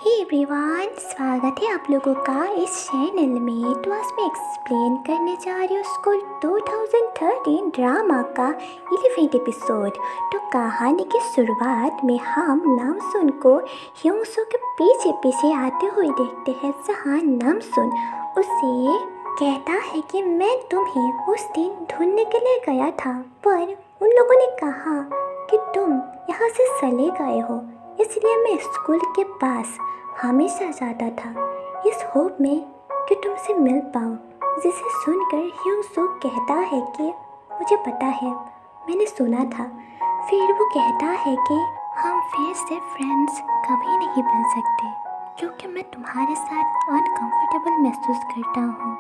Hey everyone, स्वागत है आप लोगों का इस चैनल में। तो आज मैं एक्सप्लेन करने जा रही हूँ स्कूल 2013 ड्रामा का 11th एपिसोड। तो कहानी की शुरुआत में हम नामसुन को ह्योंसो के पीछे पीछे आते हुए देखते हैं, जहाँ नामसुन उसे कहता है कि मैं तुम्हें उस दिन ढूंढने के लिए गया था, पर उन लोगों ने कहा कि तुम यहाँ से चले गए हो, इसलिए मैं स्कूल के पास हमेशा जाता था इस होप में कि तुमसे मिल पाऊँ। जिसे सुनकर ह्योंसो कहता है कि मुझे पता है, मैंने सुना था। फिर वो कहता है कि हम फिर से फ्रेंड्स कभी नहीं बन सकते क्योंकि मैं तुम्हारे साथ अनकंफर्टेबल महसूस करता हूँ।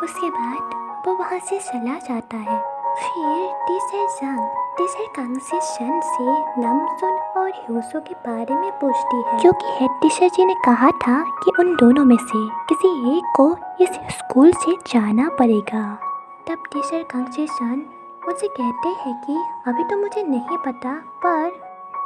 उसके बाद वो वहाँ से चला जाता है। फिर टीचर कांगसेशन से नामसुन और ह्योंसो के बारे में पूछती है, क्योंकि हेड टीचर जी ने कहा था कि उन दोनों में से किसी एक को इस स्कूल से जाना पड़ेगा। तब टीचर कांगसेशन मुझे कहते हैं कि अभी तो मुझे नहीं पता, पर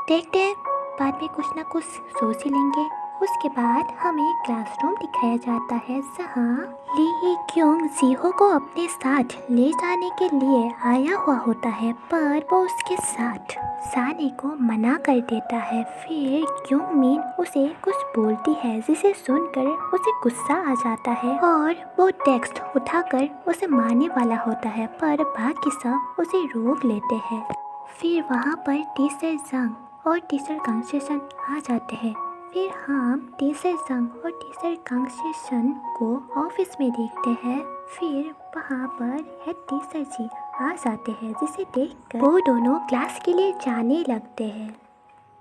देखते हैं, बाद में कुछ ना कुछ सोच ही लेंगे। उसके बाद हमें क्लासरूम दिखाया जाता है, जहाँ ली क्योंग जीहो को अपने साथ ले जाने के लिए आया हुआ होता है, पर वो उसके साथ जाने को मना कर देता है। फिर क्योंग मिन उसे कुछ बोलती है, जिसे सुनकर उसे गुस्सा आ जाता है और वो टेक्स्ट उठाकर उसे मारने वाला होता है, पर बाकी सब उसे रोक लेते हैं। फिर वहाँ पर टीचर जंग और टीचर कांगसेशन आ जाते हैं। फिर हम टीचर जंग और टीचर कांगसेशन को ऑफिस में देखते हैं। फिर वहाँ पर हेड टीचर जी आ जाते हैं, जिसे देखकर वो दोनों क्लास के लिए जाने लगते हैं,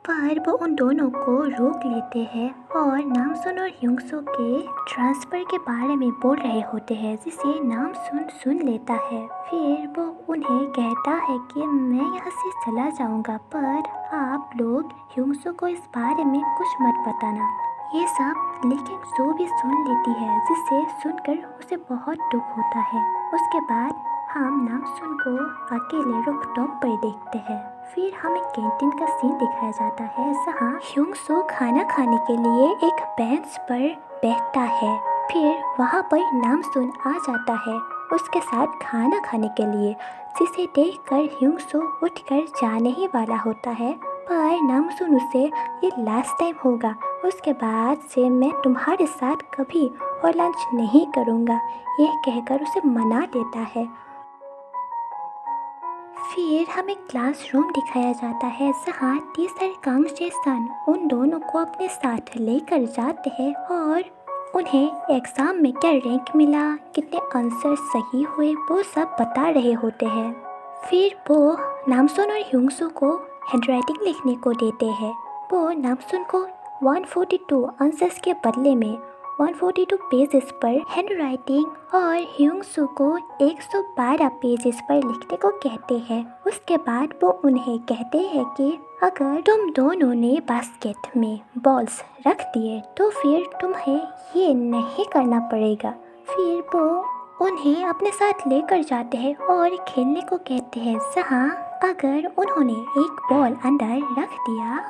पर वो उन दोनों को रोक लेते हैं और नामसुन और ह्योंसो के ट्रांसफ़र के बारे में बोल रहे होते हैं, जिसे नामसुन सुन लेता है। फिर वो उन्हें कहता है कि मैं यहाँ से चला जाऊँगा, पर आप लोग ह्योंसो को इस बारे में कुछ मत बताना। ये सब लेकिन जो भी सुन लेती है, जिसे सुनकर उसे बहुत दुख होता है। उसके बाद हम नामसुन को अकेले रूफटॉप पर देखते हैं। फिर हमें कैंटीन का सीन दिखाया जाता है, जहाँ ह्योंसो खाना खाने के लिए एक बेंच पर बैठता है। फिर वहाँ पर नामसुन आ जाता है उसके साथ खाना खाने के लिए, जिसे देखकर ह्योंसो उठकर जाने ही वाला होता है, पर नामसुन उसे ये लास्ट टाइम होगा, उसके बाद से मैं तुम्हारे साथ कभी और लंच नहीं करूँगा, यह कहकर उसे मना देता है। फिर हमें क्लासरूम दिखाया जाता है, जहाँ टीचर कांगसेशन उन दोनों को अपने साथ लेकर जाते हैं और उन्हें एग्ज़ाम में क्या रैंक मिला, कितने आंसर सही हुए, वो सब बता रहे होते हैं। फिर वो नामसुन और ह्योंसो को हैंडराइटिंग लिखने को देते हैं। वो नामसुन को 142 आंसर्स के बदले में 142 पेजेस पर हैंडराइटिंग और ह्योंसो को 112 पेजेस पर लिखने को कहते हैं। उसके बाद वो उन्हें कहते हैं कि अगर तुम दोनों ने बास्केट में बॉल्स रख दिए तो फिर तुम्हें ये नहीं करना पड़ेगा। फिर वो उन्हें अपने साथ लेकर जाते हैं और खेलने को कहते हैं, जहाँ अगर उन्होंने एक बॉल अंदर रख दिया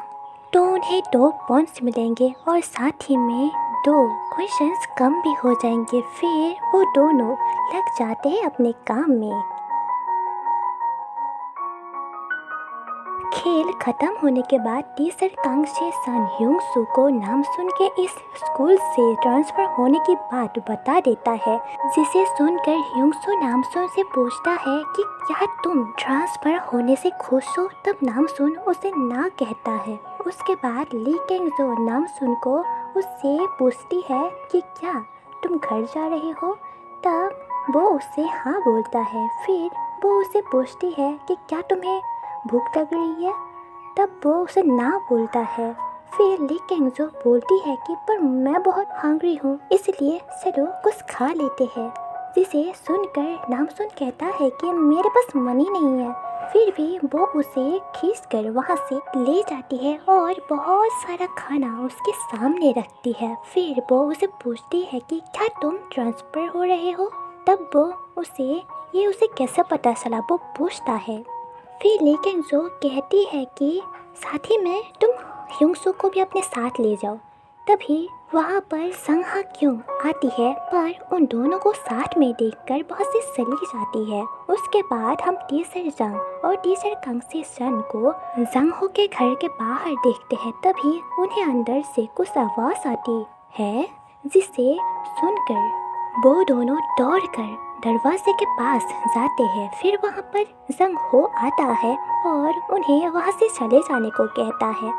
तो उन्हें 2 पॉइंट्स मिलेंगे और साथ ही में 2 क्वेश्चंस कम भी हो जाएंगे। फिर वो दोनों लग जाते हैं अपने काम में। खेल खत्म होने के बाद टीचर कांगसेशन ह्योंसो को नामसुन के इस स्कूल से ट्रांसफ़र होने की बात बता देता है, जिसे सुनकर ह्योंसो नामसुन से पूछता है कि क्या तुम ट्रांसफ़र होने से खुश हो। तब नामसुन उसे ना कहता है। उसके बाद ली कैंगजो नामसुन को उससे पूछती है कि क्या तुम घर जा रहे हो। तब वो उससे हाँ बोलता है। फिर वो उसे पूछती है कि क्या तुम्हें भूख लग रही है। तब वो उसे ना बोलता है। फिर ली कैंगजो बोलती है कि पर मैं बहुत हंग्री हूँ, इसलिए चलो कुछ खा लेते हैं। जिसे सुनकर नामसुन कहता है कि मेरे पास मनी नहीं है। फिर भी वो उसे खींचकर वहाँ से ले जाती है और बहुत सारा खाना उसके सामने रखती है। फिर वो उसे पूछती है कि क्या तुम ट्रांसफ़र हो रहे हो। तब वो उसे कैसे पता चला, वो पूछता है। फिर ली कैंगजो कहती है कि साथ ही में तुम ह्योंसो को भी अपने साथ ले जाओ। तभी वहाँ पर संहा क्यों आती है, पर उन दोनों को साथ में देखकर बहुत सी सली जाती है। उसके बाद हम टीचर जंग और टीचर कंगसे सन को जंगहो के घर के बाहर देखते हैं। तभी उन्हें अंदर से कुछ आवाज़ आती है, जिसे सुनकर वो दोनों दौड़कर दरवाजे के पास जाते हैं। फिर वहाँ पर जंगहो आता है और उन्हें वहाँ से चले जाने को कहता है,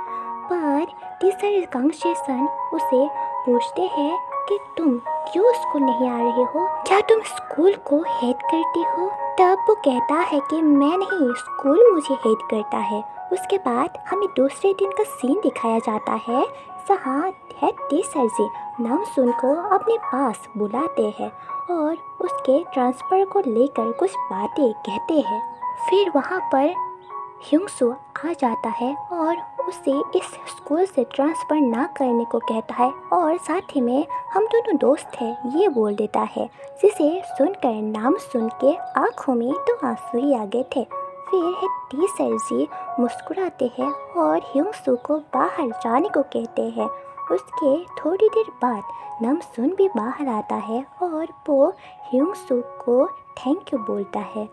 पर टीचर कंगसे सन उसे पूछते हैं कि तुम क्यों स्कूल नहीं आ रहे हो, क्या तुम स्कूल को हेट करती हो। तब वो कहता है कि मैं नहीं, स्कूल मुझे हेट करता है। उसके बाद हमें दूसरे दिन का सीन दिखाया जाता है, जहाँ हेड टीचर जी नामसून को अपने पास बुलाते हैं और उसके ट्रांसफ़र को लेकर कुछ बातें कहते हैं। फिर वहाँ पर ह्योंग-सू आ जाता है और उसे इस स्कूल से ट्रांसफ़र ना करने को कहता है और साथ ही में हम दोनों दोस्त हैं ये बोल देता है, जिसे सुनकर नामसून के आँखों में तो आंसू ही आ गए थे। फिर हेड टीचर जी मुस्कुराते हैं और ह्योंग-सू को बाहर जाने को कहते हैं। उसके थोड़ी देर बाद नामसून भी बाहर आता है और वो ह्योंग-सू को थैंक यू बोलता है,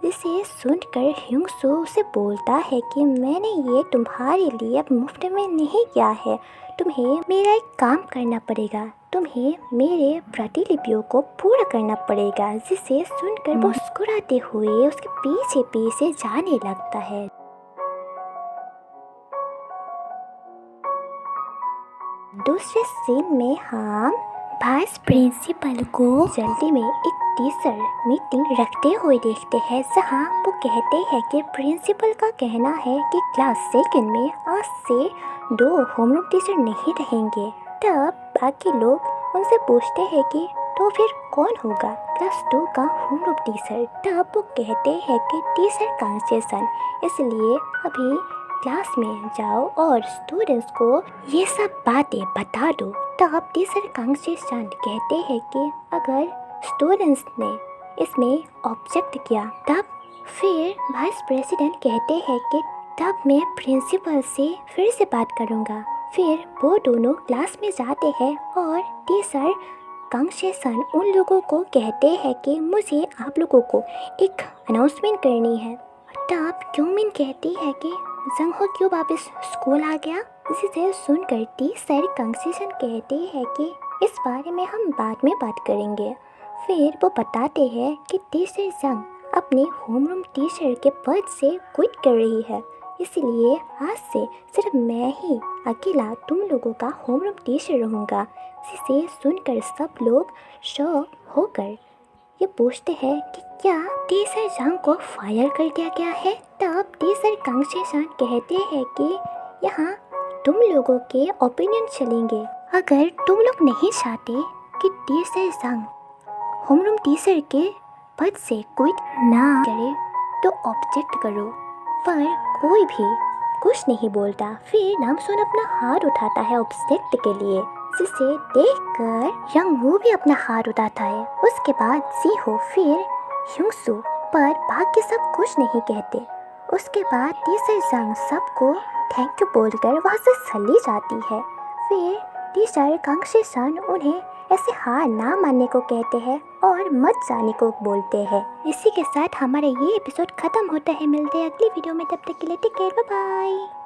जिसे सुनकर ह्योंग-सू उसे बोलता है कि मैंने ये तुम्हारे लिए मुफ्त में नहीं किया है, तुम्हें मेरा एक काम करना पड़ेगा, तुम्हें मेरे प्रतिलिपियों को पूरा करना पड़ेगा। जिसे सुनकर वो मुस्कुराते हुए उसके पीछे पीछे जाने लगता है। दूसरे सीन में हम वाइस प्रिंसिपल को जल्दी में एक टीचर मीटिंग रखते हुए देखते हैं, जहां वो कहते हैं कि प्रिंसिपल का कहना है कि क्लास सेकंड में आज से 2 होमरूम टीचर नहीं रहेंगे। तब बाकी लोग उनसे पूछते हैं कि तो फिर कौन होगा क्लास 2 का होमरूम टीचर। तब वो कहते हैं कि टीचर कंगसे सन, इसलिए अभी क्लास में जाओ और स्टूडेंट्स को ये सब बातें बता दो। तब टीचर कंगसे सन कहते हैं कि अगर स्टूडेंट्स ने इसमें ऑब्जेक्ट किया, तब फिर वाइस प्रेसिडेंट कहते हैं कि तब मैं प्रिंसिपल से फिर से बात करूँगा। फिर वो दोनों क्लास में जाते हैं और टीचर कंगसे सन उन लोगों को कहते हैं कि मुझे आप लोगों को एक अनाउंसमेंट करनी है। तब क्यूमिन कहती है कि जंगहो क्यों वापस स्कूल आ गया। जिसे सुनकर टीचर कंगसे सन कहते हैं कि इस बारे में हम बाद में बात करेंगे। फिर वो बताते हैं कि टीचर जंग अपने होमरूम टीचर के पद से क्विट कर रही है, इसलिए आज से सिर्फ मैं ही अकेला तुम लोगों का होमरूम टीचर रहूँगा। जिसे सुनकर सब लोग शॉक होकर ये पूछते हैं कि क्या टीचर जंग को फायर कर दिया गया है। तब टीचर कंगसे सन कहते हैं कि यहाँ तुम लोगों के ओपिनियन चलेंगे। अगर तुम लोग नहीं चाहते कि टीचर जंग होमरूम टीचर के पद से क्विट ना करे तो ऑब्जेक्ट करो, पर कोई भी कुछ नहीं बोलता। फिर नामसून अपना हाथ उठाता है ऑब्जेक्ट के लिए, जिसे देखकर यंग वू भी अपना हाथ उठाता है। उसके बाद जीहो फिर ह्योंग-सू, पर बाकी सब कुछ नहीं कहते। उसके बाद टीचर जंग सबको थैंक यू बोलकर वहाँ से चली जाती है। फिर टीचर कंगसे सन उन्हें ऐसे हार ना मानने को कहते हैं और मत जाने को बोलते हैं। इसी के साथ हमारा ये एपिसोड खत्म होता है। मिलते हैं अगली वीडियो में, तब तक के लिए टेक केयर, बाय बाय।